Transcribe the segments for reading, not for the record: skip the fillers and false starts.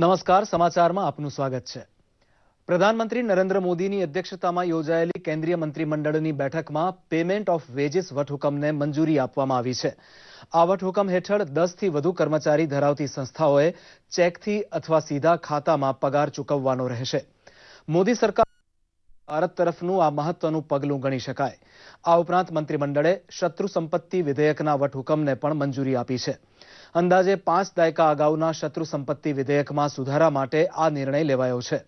નમસ્કાર, સમાચારમાં આપનું સ્વાગત છે. પ્રધાનમંત્રી નરેન્દ્ર મોદીની અધ્યક્ષતામાં યોજાયેલી કેન્દ્રીય મંત્રીમંડળની બેઠકમાં પેમેન્ટ ઓફ વેજીસ વટહુકમને મંજૂરી આપવામાં આવી છે. આ વટહુકમ હેઠળ 10 થી વધુ કર્મચારી ધરાવતી સંસ્થાઓએ ચેકથી અથવા સીધા ખાતામાં પગાર ચૂકવવાનો રહેશે. મોદી સરકાર ભારત તરફનું આ મહત્વનું પગલું ગણી શકાય. આ ઉપરાંત મંત્રીમંડળે શત્રુ સંપત્તિ વિધેયકના વટહુકમને પણ મંજૂરી આપી છે. અંદાજે 5 દાયકા અગાઉના શત્રુ સંપત્તિ વિધેયકમાં સુધારા માટે આ નિર્ણય લેવાયો છે.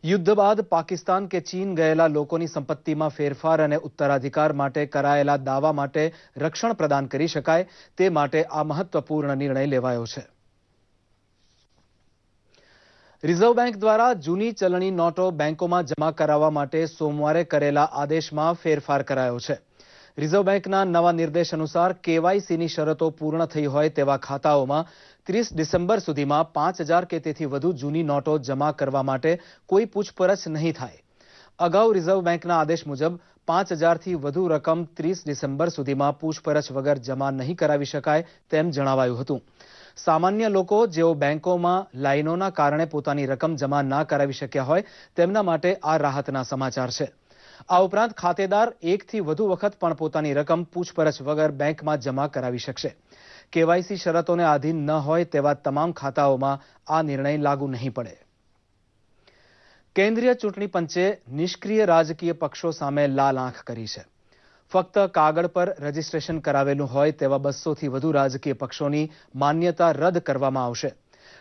યુદ્ધ બાદ પાકિસ્તાન કે ચીન ગયેલા લોકોની સંપત્તિમાં ફેરફાર અને ઉત્તરાધિકાર માટે કરાયેલા દાવા માટે રક્ષણ પ્રદાન કરી શકાય તે માટે આ મહત્વપૂર્ણ નિર્ણય લેવાયો છે. રિઝર્વ બેંક દ્વારા જૂની ચલણી નોટો બેંકોમાં જમા કરાવવા માટે સોમવારે કરેલા આદેશમાં ફેરફાર કરાયો છે. રિઝર્વ બેંકના નવા નિર્દેશ અનુસાર કેવાયસીની શરતો પૂર્ણ થઈ હોય તેવા ખાતાઓમાં 30 ડિસેમ્બર સુધીમાં 5000 કે તેથી વધુ જૂની નોટો જમા કરવા માટે કોઈ પૂછપરછ નહીં થાય. અગાઉ રિઝર્વ બેંકના આદેશ મુજબ 5000 થી વધુ રકમ 30 ડિસેમ્બર સુધીમાં પૂછપરછ વગર જમા નહીં કરાવી શકાય તેમ જણાવાયું હતું. સામાન્ય લોકો જેઓ બેંકોમાં લાઈનોના કારણે પોતાની રકમ જમા ના કરાવી શક્યા હોય તેમના માટે આ રાહતના સમાચાર છે. આ ઉપરાંત ખાતેદાર એકથી વધુ વખત પણ પોતાની રકમ પૂછપરછ વગર બેંકમાં જમા કરાવી શકશે. કેવાયસી શરતોને આધીન ન હોય તેવા તમામ ખાતાઓમાં આ નિર્ણય લાગુ નહીં પડે. કેન્દ્રીય ચૂંટણી પંચે નિષ્ક્રિય રાજકીય પક્ષો સામે લાલ આંખ કરી છે. ફક્ત કાગળ પર રજીસ્ટ્રેશન કરાવેલું હોય તેવા 200 થી વધુ રાજકીય પક્ષોની માન્યતા રદ કરવામાં આવશે.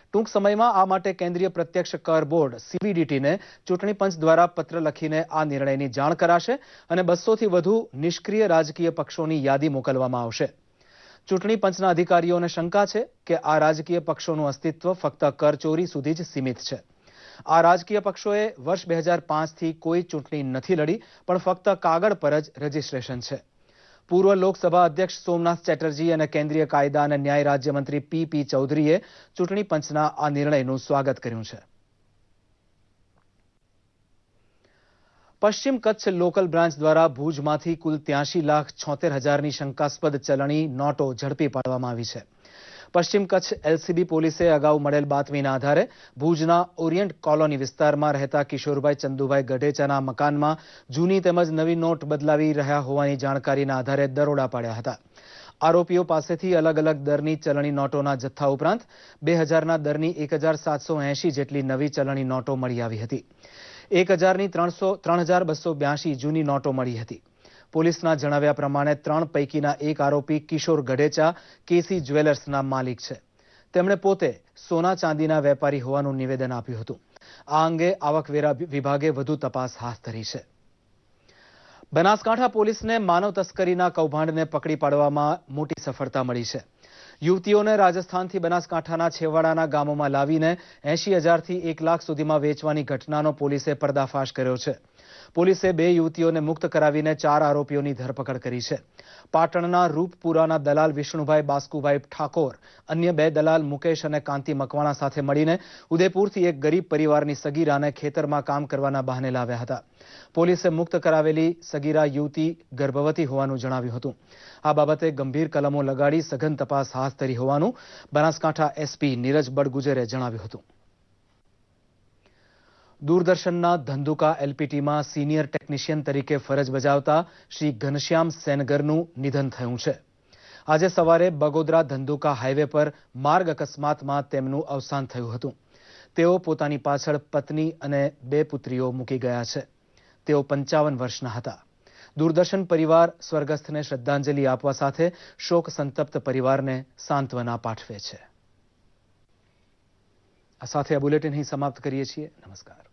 ટૂંક સમયમાં આ માટે કેન્દ્રીય પ્રત્યક્ષ કર બોર્ડ CBDTને ચૂંટણી પંચ દ્વારા પત્ર લખીને આ નિર્ણયની જાણ કરાશે અને 200 થી વધુ નિષ્ક્રિય રાજકીય પક્ષોની યાદી મોકલવામાં આવશે. ચૂંટણી પંચના અધિકારીઓને શંકા છે કે આ રાજકીય પક્ષોનું અસ્તિત્વ ફક્ત કરચોરી સુધી જ સીમિત છે. આ રાજકીય પક્ષોએ વર્ષ 2005થી કોઈ ચૂંટણી નથી લડી પણ ફક્ત કાગળ પર જ રજીસ્ટ્રેશન છે. પૂર્વ લોકસભા અધ્યક્ષ સોમનાથ ચેટર્જી અને કેન્દ્રીય કાયદા અને ન્યાય રાજ્યમંત્રી PP ચૌધરીએ ચૂંટણી પંચના આ નિર્ણયનું સ્વાગત કર્યું છે. પશ્ચિમ કચ્છ લોકલ બ્રાન્ચ દ્વારા ભુજમાંથી કુલ 83,76,000ની શંકાસ્પદ ચલણી નોટો ઝડપી પાડવામાં આવી છે. પશ્ચિમ કચ્છ LCB પોલીસે અગાઉ મળેલ બાતમીના આધારે ભુજના ઓરિયન્ટ કોલોની વિસ્તારમાં રહેતા કિશોરભાઈ ચંદુભાઈ ગઢેચાના મકાનમાં જૂની તેમજ નવી નોટ બદલાવી રહ્યા હોવાની જાણકારીના આધારે દરોડા પાડ્યા હતા. આરોપીઓ પાસેથી અલગ અલગ દરની ચલણી નોટોના જથ્થા ઉપરાંત 2000ના દરની 1780 જેટલી નવી ચલણી નોટો મળી આવી હતી. 1000ની 3282 જૂની નોટો મળી હતી. પોલીસના જણાવ્યા પ્રમાણે 3 પૈકીના એક આરોપી કિશોર ગઢેચા કેસી જ્વેલર્સના માલિક છે. તેમણે પોતે સોના ચાંદીના વેપારી હોવાનું નિવેદન આપ્યું હતું. આ અંગે આવકવેરા વિભાગે વધુ તપાસ હાથ ધરી છે. બનાસકાંઠા પોલીસને માનવ તસ્કરીના કૌભાંડને પકડી પાડવામાં મોટી સફળતા મળી છે. યુવતીઓને રાજસ્થાનથી બનાસકાંઠાના છેવાડાના ગામોમાં લાવીને 80,000 થી 1 લાખ સુધીમાં વેચવાની ઘટનાનો પોલીસે પર્દાફાશ કર્યો છે. પોલીસે 2 યુવતીઓને મુક્ત કરાવીને 4 આરોપીઓની ધરપકડ કરી છે. પાટણના રૂપપુરાના દલાલ વિષ્ણુભાઈ બાસ્કુભાઈ ઠાકોર અન્ય 2 દલાલ મુકેશ અને કાંતિ મકવાણા સાથે મળીને ઉદયપુરથી એક ગરીબ પરિવારની સગીરાને ખેતરમાં કામ કરવાના બહાને લાવ્યા હતા. પોલીસે મુક્ત કરાવેલી સગીરા યુવતી ગર્ભવતી હોવાનું જણાવ્યું હતું. આ બાબતે ગંભીર કલમો લગાડી સઘન તપાસ હાથ ધરી હોવાનું બનાસકાંઠા SP નીરજ બડગુજરે જણાવ્યું હતું. દૂરદર્શનના ધંધુકા LPTમાં સિનિયર ટેકનિશિયન તરીકે ફરજ બજાવતા શ્રી ઘનશ્યામ સેનગરનું નિધન થયું છે. આજે સવારે બગોદરા ધંધુકા હાઈવે પર માર્ગ અકસ્માતમાં તેમનું અવસાન થયું હતું. તેઓ પોતાની પાછળ પત્ની અને 2 પુત્રીઓ મૂકી ગયા છે. તેઓ 55 વર્ષના હતા. દૂરદર્શન પરિવાર સ્વર્ગસ્થને શ્રદ્ધાંજલિ આપવા સાથે શોક સંતપ્ત પરિવારને સાંત્વના પાઠવે છે. આ સાથે આ બુલેટિન અહીં સમાપ્ત કરીએ છીએ. નમસ્કાર.